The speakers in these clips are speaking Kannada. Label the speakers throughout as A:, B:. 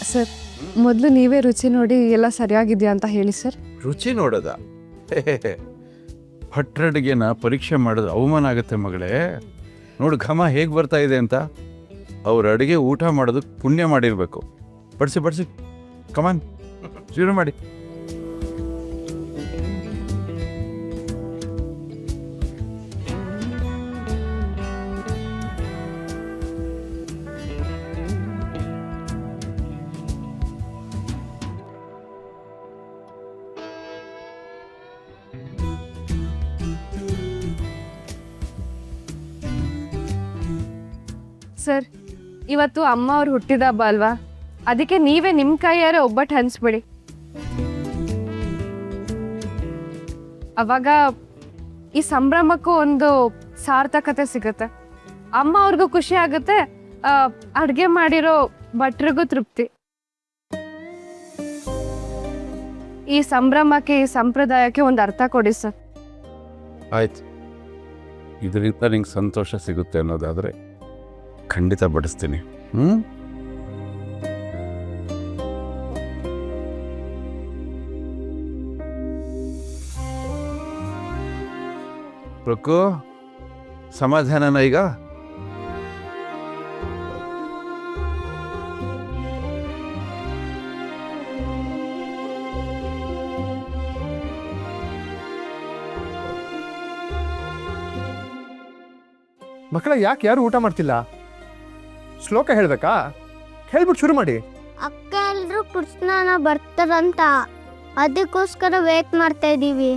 A: ಸರ್ ಮೊದಲು ನೀವೇ ರುಚಿ ನೋಡಿ ಎಲ್ಲ ಸರಿಯಾಗಿದೆಯಾ ಅಂತ ಹೇಳಿ ಸರ್.
B: ರುಚಿ ನೋಡೋದ? ಭಟ್ರಡಿಗೆನ ಪರೀಕ್ಷೆ ಮಾಡೋದು ಅವಮಾನ ಆಗುತ್ತೆ ಮಗಳೇ. ನೋಡು ಘಮ ಹೇಗೆ ಬರ್ತಾ ಇದೆ ಅಂತ. ಅವ್ರ ಅಡುಗೆ ಊಟ ಮಾಡೋದಕ್ಕೆ ಪುಣ್ಯ ಮಾಡಿರಬೇಕು. ಬಡಿಸಿ ಕಮಾನ್ ಶುರು ಮಾಡಿ.
A: ಸರ್ ಇವತ್ತು ಅಮ್ಮ ಅವ್ರು ಹುಟ್ಟಿದ ಹಬ್ಬ ಅಲ್ವಾ, ಅದಕ್ಕೆ ನೀವೇ ನಿಮ್ಮ ಕೈಯಾರೆ ಒಬ್ಬಟ್ಟು ಹಂಚ್ಬಿಡಿ. ಅವಾಗ ಈ ಸಂಭ್ರಮಕ್ಕೂ ಒಂದು ಸಾರ್ಥಕತೆ ಸಿಗುತ್ತೆ. ಅಮ್ಮ ಅವ್ರಿಗೂ ಖುಷಿ ಆಗುತ್ತೆ, ಅಡುಗೆ ಮಾಡಿರೋ ಭಟ್ರಿಗೂ ತೃಪ್ತಿ. ಈ ಸಂಭ್ರಮಕ್ಕೆ ಈ ಸಂಪ್ರದಾಯಕ್ಕೆ ಒಂದು ಅರ್ಥ ಕೊಡಿ ಸರ್.
B: ಆಯ್ತು, ಇದರಿಂದ ನಿಂಗೆ ಸಂತೋಷ ಸಿಗುತ್ತೆ ಅನ್ನೋದಾದರೆ ಖಂಡಿತ ಬಡಿಸ್ತೀನಿ. ಪ್ರಕು ಸಮಾಧಾನನ ಈಗ?
C: ಮಕ್ಕಳ ಯಾಕೆ ಯಾರು ಊಟ ಮಾಡ್ತಿಲ್ಲ? ಶ್ಲೋಕ ಹೇಳ್ಬೇಕಾ? ಹೇಳ್ಬಿಟ್ಟು ಶುರು ಮಾಡಿ.
D: ಅಕ್ಕ ಎಲ್ರು ಕೃಷ್ಣನ ಬರ್ತಾರಂತ, ಅದಕ್ಕೋಸ್ಕರ ವೇಟ್ ಮಾಡ್ತಾ ಇದೀವಿ.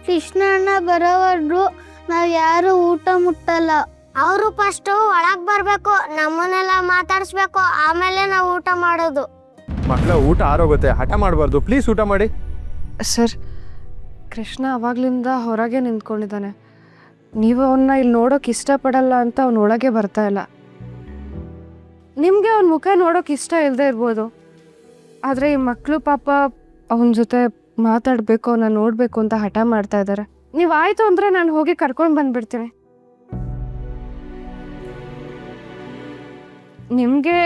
D: ಕೃಷ್ಣನ ಬರೋವರೆಗೂ ನಾವ್ ಯಾರು ಊಟ ಮುಟ್ಟಲ್ಲ. ಅವರು ಫಸ್ಟ್ ಒಳಗ್ ಬರ್ಬೇಕು, ನಮ್ಮನ್ನೆಲ್ಲ ಮಾತಾಡಿಸ್ಬೇಕು, ಆಮೇಲೆ ನಾವು ಊಟ ಮಾಡೋದು.
C: ಮಕ್ಕಳ ಊಟ ಆರೋಗುತ್ತೆ, ಹಠ ಮಾಡಬಾರ್ದು. ಪ್ಲೀಸ್ ಊಟ ಮಾಡಿ.
A: ಸರ್ ಕೃಷ್ಣ ಅವಾಗ್ಲಿಂದ ಹೊರಗೆ ನಿಂತ್ಕೊಂಡಿದ್ದಾನೆ. ನೀವು ಅವನ್ನ ಇಲ್ಲಿ ನೋಡೋಕೆ ಇಷ್ಟಪಡಲ್ಲ ಅಂತ ಅವ್ನ ಒಳಗೆ ಬರ್ತಾ ಇಲ್ಲ. ನಿಮಗೆ ಅವನ ಮುಖ ನೋಡೋಕೆ ಇಷ್ಟ ಇಲ್ಲದೆ ಇರ್ಬೋದು, ಆದರೆ ಈ ಮಕ್ಕಳು ಪಾಪ ಅವನ ಜೊತೆ ಮಾತಾಡಬೇಕು, ಅವನ್ನ ನೋಡಬೇಕು ಅಂತ ಹಠ ಮಾಡ್ತಾ ಇದ್ದಾರೆ. ನೀವು ಆಯಿತು ಅಂದರೆ ನಾನು ಹೋಗಿ ಕರ್ಕೊಂಡು ಬಂದುಬಿಡ್ತೀನಿ. ನಿಮಗೆ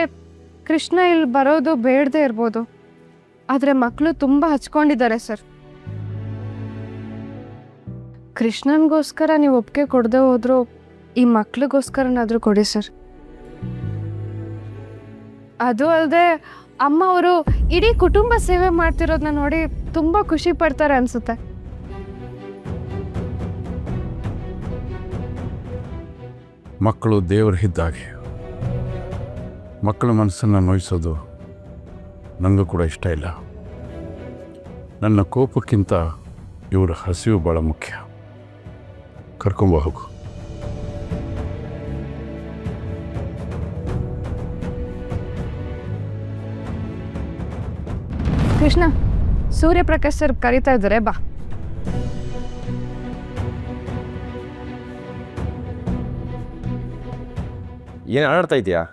A: ಕೃಷ್ಣ ಇಲ್ಲಿ ಬರೋದು ಬೇಡದೇ ಇರ್ಬೋದು, ಆದರೆ ಮಕ್ಕಳು ತುಂಬ ಹಚ್ಕೊಂಡಿದ್ದಾರೆ ಸರ್. ಕೃಷ್ಣನ್ಗೋಸ್ಕರ ನೀವು ಒಪ್ಪಿಗೆ ಕೊಡದೆ ಹೋದ್ರು ಈ ಮಕ್ಳಿಗೋಸ್ಕರನಾದರೂ ಕೊಡಿ ಸರ್. ಅದು ಅಲ್ಲದೆ ಅಮ್ಮ ಅವರು ಇಡೀ ಕುಟುಂಬ ಸೇವೆ ಮಾಡ್ತಿರೋದನ್ನ ನೋಡಿ ತುಂಬ ಖುಷಿ ಪಡ್ತಾರೆ ಅನ್ಸುತ್ತೆ.
B: ಮಕ್ಕಳು ದೇವರು ಇದ್ದಾಗೆ. ಮಕ್ಕಳ ಮನಸ್ಸನ್ನು ನೋಯಿಸೋದು ನನಗೂ ಕೂಡ ಇಷ್ಟ ಇಲ್ಲ. ನನ್ನ ಕೋಪಕ್ಕಿಂತ ಇವರ ಹಸಿವು ಭಾಳ ಮುಖ್ಯ. ಕರ್ಕೊಂಬ ಹೋಗು.
A: ಕೃಷ್ಣ, ಸೂರ್ಯಪ್ರಕಾಶ್ ಸರ್ ಕರೀತಾ ಇದ್ದಾರೆ, ಬಾ.
E: ಏನು ಆಡ್ತಾ ಇದೆಯಾ?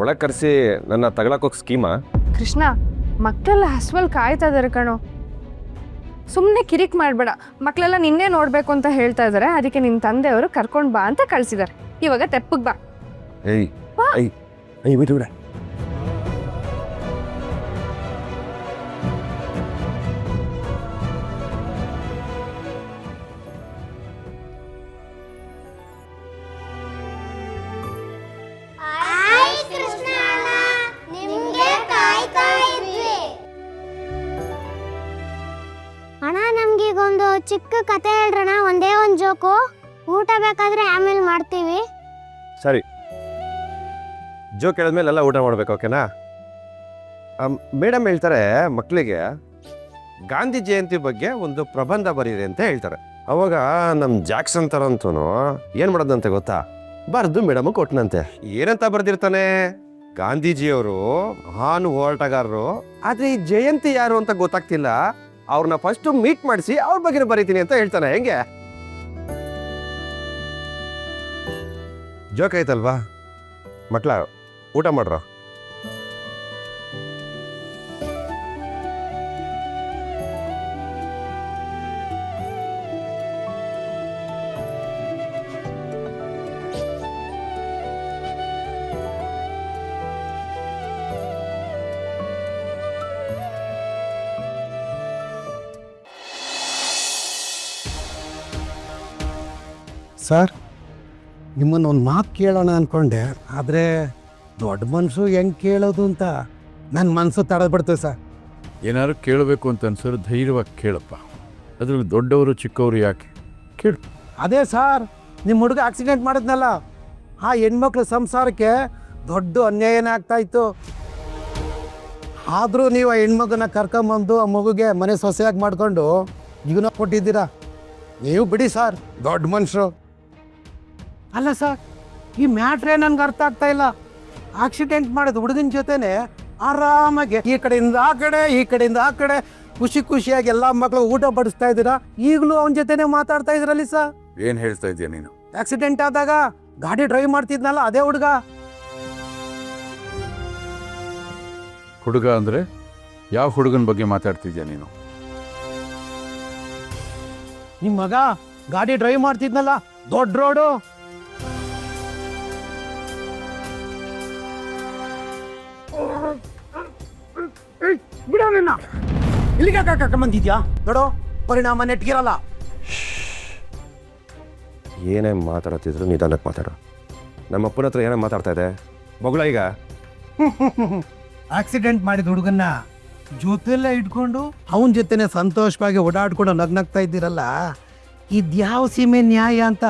E: ಒಳಗೆ ಕರೆಸಿ ನನ್ನ ತಗೊಳಕೋಕೆ ಸ್ಕೀಮಾ?
A: ಕೃಷ್ಣ, ಮಕ್ಕಳೆಲ್ಲ ಹಸುವಲ್ಲಿ ಕಾಯ್ತಾ ಇದ್ದಾರೆ ಕಣೋ. ಸುಮ್ಮನೆ ಕಿರಿಕ್ ಮಾಡಬೇಡ. ಮಕ್ಕಳೆಲ್ಲ ನಿನ್ನೆ ನೋಡಬೇಕು ಅಂತ ಹೇಳ್ತಾ ಇದ್ದಾರೆ, ಅದಕ್ಕೆ ನಿನ್ನ ತಂದೆಯವರು ಕರ್ಕೊಂಡು ಬಾ ಅಂತ ಕಳಿಸಿದ್ದಾರೆ. ಇವಾಗ ತೆಪ್ಪಗೆ ಬಾ.
E: ಏಯ್ ಐ ಐ ಬಿಡು ಬಿಡ.
D: ಅಣ್ಣ, ನಮ್ಗೀಗೊಂದು ಚಿಕ್ಕ ಕತೆ ಹೇಳ್ರಣ, ಒಂದೇ ಒಂದು ಜೋಕು. ಊಟ ಬೇಕಾದ್ರೆ ಆಮೇಲೆ ಮಾಡ್ತೀವಿ.
E: ಸರಿ, ಜೋಕ್ ಹೇಳಿದ್ಮೇಲೆ ಎಲ್ಲ ಊಟ ಮಾಡ್ಬೇಕು, ಓಕೆನಾ? ಮೇಡಮ್ ಹೇಳ್ತಾರೆ ಮಕ್ಕಳಿಗೆ ಗಾಂಧಿ ಜಯಂತಿ ಬಗ್ಗೆ ಒಂದು ಪ್ರಬಂಧ ಬರೀರಿ ಅಂತ ಹೇಳ್ತಾರೆ. ಅವಾಗ ನಮ್ಮ ಜಾಕ್ಸನ್ ತರಂತೂ ಏನು ಮಾಡೋದಂತೆ ಗೊತ್ತಾ? ಬರೆದು ಮೇಡಮ್ ಕೊಟ್ಟನಂತೆ. ಏನಂತ ಬರ್ದಿರ್ತಾನೆ? ಗಾಂಧೀಜಿಯವರು ಮಹಾನ್ ಹೋರಾಟಗಾರರು, ಆದರೆ ಈ ಜಯಂತಿ ಯಾರು ಅಂತ ಗೊತ್ತಾಗ್ತಿಲ್ಲ, ಅವ್ರನ್ನ ಫಸ್ಟ್ ಮೀಟ್ ಮಾಡಿಸಿ ಅವ್ರ ಬಗ್ಗೆ ಬರೀತೀನಿ ಅಂತ ಹೇಳ್ತಾನೆ. ಹೆಂಗೆ ಜೋಕ್ ಆಯ್ತಲ್ವಾ? ಮಕ್ಕಳ ಊಟ ಮಾಡ್ರ.
F: ಸರ್ ನಿಮ್ಮನ್ನು ಒಂದು ಮಾತು ಕೇಳೋಣ ಅಂದ್ಕೊಂಡೆ, ಆದರೆ ದೊಡ್ಡ ಮನಸ್ಸು ಹೆಂಗೆ ಕೇಳೋದು ಅಂತ ನನ್ನ ಮನಸ್ಸು ತಡೆದ್ಬಿಡ್ತೇವೆ ಸರ್.
B: ಏನಾದ್ರು ಕೇಳಬೇಕು ಅಂತ ಅನ್ಸಿದ್ರೆ ಧೈರ್ಯವಾಗಿ ಕೇಳಪ್ಪ. ಅದ್ರಲ್ಲಿ ದೊಡ್ಡವರು ಚಿಕ್ಕವರು ಯಾಕೆ ಕೇಳು.
F: ಅದೇ ಸರ್, ನಿಮ್ಮ ಹುಡುಗ ಆಕ್ಸಿಡೆಂಟ್ ಮಾಡಿದ್ನಲ್ಲ, ಆ ಹೆಣ್ಮಕ್ಳ ಸಂಸಾರಕ್ಕೆ ದೊಡ್ಡ ಅನ್ಯಾಯನೇ ಆಗ್ತಾಯಿತ್ತು. ಆದರೂ ನೀವು ಆ ಹೆಣ್ಮಗನ ಕರ್ಕೊಂಬಂದು ಆ ಮಗುಗೆ ಮನೆ ಸೊಸೆಯಾಗಿ ಮಾಡಿಕೊಂಡು ಜೀವನ ಕೊಟ್ಟಿದ್ದೀರಾ. ನೀವು ಬಿಡಿ ಸರ್, ದೊಡ್ಡ ಮನುಷ್ಯರು. ಅಲ್ಲ ಸರ್, ಈ ಮ್ಯಾಟ್ರೇ ನನಗೆ ಅರ್ಥ ಆಗ್ತಾ ಇಲ್ಲ. ಆಕ್ಸಿಡೆಂಟ್ ಮಾಡಿದ ಹುಡುಗನ ಜೊತೆನೆ ಆರಾಮಾಗಿ ಈ ಕಡೆಯಿಂದ ಆ ಕಡೆ, ಈ ಕಡೆಯಿಂದ ಆ ಕಡೆ ಖುಷಿ ಖುಷಿಯಾಗಿ ಎಲ್ಲ ಮಕ್ಕಳು ಊಟ ಬಡಿಸ್ತಾ ಇದ್ದೀರಾ. ಈಗಲೂ ಅವನ ಜೊತೆನೆ ಮಾತಾಡ್ತಾ ಇದ್ರಲ್ಲಿ ಸರ್.
B: ಏನು ಹೇಳ್ತಾ ಇದೀಯ ನೀನು?
F: ಆಕ್ಸಿಡೆಂಟ್ ಆದಾಗ ಗಾಡಿ ಡ್ರೈವ್ ಮಾಡ್ತಿದ್ನಲ್ಲ ಅದೇ ಹುಡುಗ.
B: ಹುಡುಗ ಅಂದರೆ ಯಾವ ಹುಡುಗನ ಬಗ್ಗೆ ಮಾತಾಡ್ತಿದ್ಯಾ ನೀನು?
F: ನಿಮ್ಮ ಮಗ ಗಾಡಿ ಡ್ರೈವ್ ಮಾಡ್ತಿದ್ನಲ್ಲ ದೊಡ್ಡ ರೋಡು. ಬಿಡೋಣ, ಇಲ್ಲಿಗೆ ಕರ್ಕೊಂಬಂದಿದ್ಯಾ ನೋಡು, ಪರಿಣಾಮ ನೆಟ್ಗಿರಲ್ಲ.
E: ಏನೇ ಮಾತಾಡ್ತಿದ್ರು ನಿಧಾನಕ್ಕೆ ಮಾತಾಡು. ನಮ್ಮ ಅಪ್ಪನ ಹತ್ರ ಏನೇ ಮಾತಾಡ್ತಾ ಇದೆ ಮಗಳ ಈಗ?
F: ಆಕ್ಸಿಡೆಂಟ್ ಮಾಡಿದ ಹುಡುಗನ್ನ ಜೊತೆಲ್ಲ ಇಟ್ಕೊಂಡು ಅವನ ಜೊತೆನೆ ಸಂತೋಷವಾಗಿ ಓಡಾಡ್ಕೊಂಡು ನಗ್ನಗ್ತಾ ಇದ್ದೀರಲ್ಲ, ಇದ್ಯಾವ ಸೀಮೆ ನ್ಯಾಯ ಅಂತ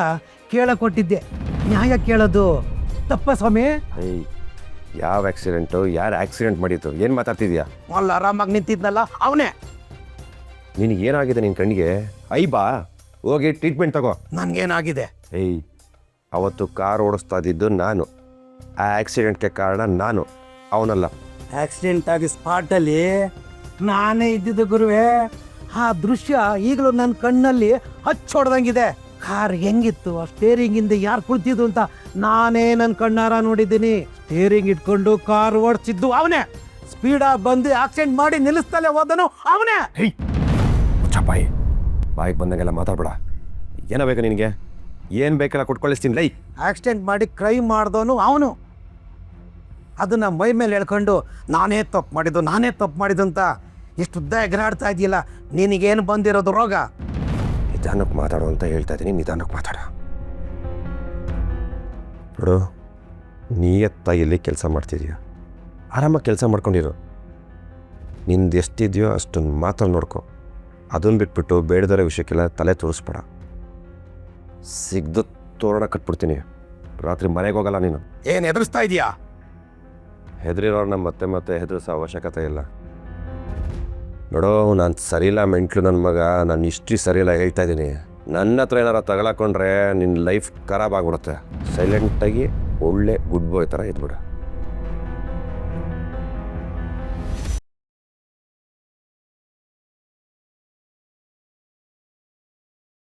F: ಕೇಳಕೊಟ್ಟಿದ್ದೆ. ನ್ಯಾಯ ಕೇಳೋದು ತಪ್ಪ ಸ್ವಾಮಿ?
E: ಏಯ್, ಯಾವ ಆಕ್ಸಿಡೆಂಟು, ಯಾರು ಆಕ್ಸಿಡೆಂಟ್ ಮಾಡಿತ್ತು, ಏನು ಮಾತಾಡ್ತಿದ್ಯಾ?
F: ಅಲ್ಲಿ ಆರಾಮಾಗಿ ನಿಂತಿದ್ನಲ್ಲ ಅವನೇ.
E: ನಿನಗೆ ಏನಾಗಿದೆ ನಿನ್ನ ಕಣ್ಣಿಗೆ? ಬಾ ಹೋಗಿ ಟ್ರೀಟ್ಮೆಂಟ್ ತಗೋ.
F: ನನಗೇನಾಗಿದೆ?
E: ಏಯ್, ಅವತ್ತು ಕಾರ್ ಓಡಿಸ್ತಾ ಇದ್ದಿದ್ದು ನಾನು, ಆ ಆಕ್ಸಿಡೆಂಟ್ಗೆ ಕಾರಣ ನಾನು, ಅವನಲ್ಲ.
F: ಆಕ್ಸಿಡೆಂಟ್ ಆಗಿ ಸ್ಪಾಟಲ್ಲಿ ನಾನೇ ಇದ್ದಿದ್ದು ಗುರುವೆ. ಆ ದೃಶ್ಯ ಈಗಲೂ ನನ್ನ ಕಣ್ಣಲ್ಲಿ ಹಚ್ಚೊಡ್ದಂಗಿದೆ. ಕಾರ್ ಹೆಂಗಿತ್ತು, ಆ ಸ್ಟೇರಿಂಗಿಂದ ಯಾರು ಕುಳಿತಿದ್ದು ಅಂತ ನಾನೇ ನನ್ನ ಕಣ್ಣಾರ ನೋಡಿದ್ದೀನಿ. ಸ್ಟೇರಿಂಗ್ ಇಟ್ಕೊಂಡು ಕಾರ್ ಓಡಿಸಿದ್ದು ಅವನೇ. ಸ್ಪೀಡಾಗಿ ಬಂದು ಆಕ್ಸಿಡೆಂಟ್ ಮಾಡಿ ನಿಲ್ಲಿಸ್ತಲೇ ಹೋದನು ಅವನೇ.
E: ಬಾಯಿ ಬಾಯಿಗೆ ಬಂದಂಗೆಲ್ಲ ಮಾತಾಡ್ಬೇಡ. ಏನೋ ಬೇಕು ನಿನಗೆ? ಏನು ಬೇಕಲ್ಲ ಕೊಟ್ಕೊಳ್ಳಿಸ್ತೀನಿ. ಲೈ,
F: ಆಕ್ಸಿಡೆಂಟ್ ಮಾಡಿ ಕ್ರೈಮ್ ಮಾಡ್ದವನು ಅವನು. ಅದನ್ನು ಮೈ ಮೇಲೆ ಹೇಳ್ಕೊಂಡು ನಾನೇ ತಪ್ಪು ಮಾಡಿದ್ದು ಅಂತ ಎಷ್ಟು ಉದ್ದ ಎಗರಾಡ್ತಾ ಇದೆಯಲ್ಲ. ನಿನಗೇನು ಬಂದಿರೋದು ರೋಗ?
E: ನಿಧಾನಕ್ಕೆ ಮಾತಾಡು ಅಂತ ಹೇಳ್ತಾ ಇದ್ದೀನಿ, ನಿಧಾನಕ್ಕೆ ಮಾತಾಡ. ನೋಡು, ನಿಯತ್ತಾಗಿ ಕೆಲಸ ಮಾಡ್ತಿದ್ಯಾ, ಆರಾಮಾಗಿ ಕೆಲಸ ಮಾಡ್ಕೊಂಡಿರು. ನಿಂದು ಎಷ್ಟಿದೆಯೋ ಅಷ್ಟನ್ನು ಮಾತ್ರ ನೋಡ್ಕೊ. ಅದನ್ನು ಬಿಟ್ಬಿಟ್ಟು ಬೇಡದರ ವಿಷಯಕ್ಕೆಲ್ಲ ತಲೆ ತೋರಿಸ್ಬೇಡ. ಸಿಗ್ದು ತೋರಣ ಕಟ್ಬಿಡ್ತೀನಿ. ರಾತ್ರಿ ಮನೆಗೆ ಹೋಗಲ್ಲ ನೀನು.
F: ಏನು ಎದುರಿಸ್ತಾ ಇದೆಯಾ?
E: ಹೆದರಿರೋರನ್ನ ಮತ್ತೆ ಮತ್ತೆ ಹೆದರಿಸೋ ಅವಶ್ಯಕತೆ ಇಲ್ಲ. ನೋಡೋ, ನಾನು ಸರಿಯಿಲ್ಲ ಮೆಂಟ್ಲು ನನ್ನ ಮಗ, ನಾನು ಹಿಸ್ಟ್ರಿ ಸರಿಯಿಲ್ಲ ಹೇಳ್ತಾ ಇದ್ದೀನಿ. ನನ್ನ ಹತ್ರ ಏನಾರು ತಗೊಳಕೊಂಡ್ರೆ ನಿನ್ನ ಲೈಫ್ ಖರಾಬ್ ಆಗ್ಬಿಡುತ್ತೆ. ಸೈಲೆಂಟಾಗಿ ಒಳ್ಳೆ ಗುಡ್ ಬಾಯ್ ಥರ ಇದ್ಬಿಡು.